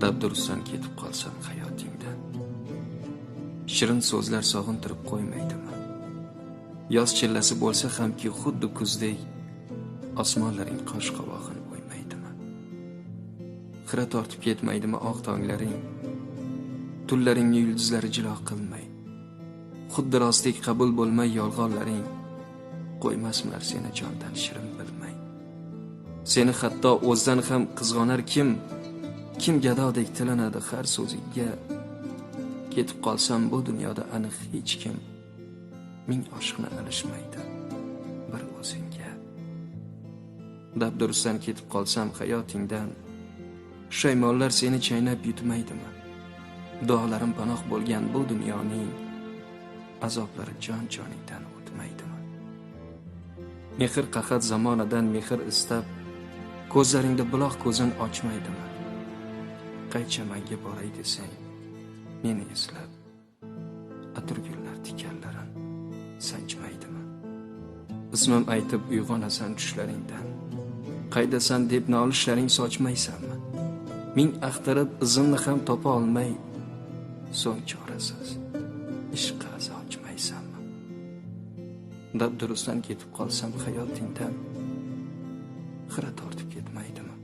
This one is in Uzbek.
Dabdurustdan ketib qolsam hayotingdan, shirin so'zlar sog'intirib qo'ymaydimi? Yoz chillasi bo'lsa hamki xuddi kuzdek, osmonlaring qosh qovog'in o'ymaydimi? Xira tortib ketmaydimi oq tonglaring, tunlaringni yulduzlari jilo qilmay, xuddi rostdek qabul bo'lmay yolg'onlaring, qo'ymasmilar seni jondan shirin bilmay. Seni hatto o'zdan ham qizg'onar kim gadodek tilanadi har so'zingga. Ketib qolsam bu dunyoda aniq hech kim ming oshiqni alishmaydi bir o'zingga. Dabdurustdan ketib qolsam hayotingdan, shaymonlar seni chaynab yutmaydimi? Duolarim panoh bo'lgan bu dunyoning azoblari joningdan o'tmaydimi? Mehr qahat zamonidan mehr istab, ko'zlaringda buloq ko'zin ochmaydimi? Qaychamanga boray desang, meni eslab, atirgullar tikanlarin sanchmaydimi? Ismim aytib uyg'onasan tushlaringdan, qaydasan deb nolishlaring sochmaysanmi? Ming axtarib izimni ham topa olmay, so'ng chorasiz ishqqa azo ochmaysanmi? Dabdurustdan ketib qolsam hayotingdan, xira tortib ketmaydimi?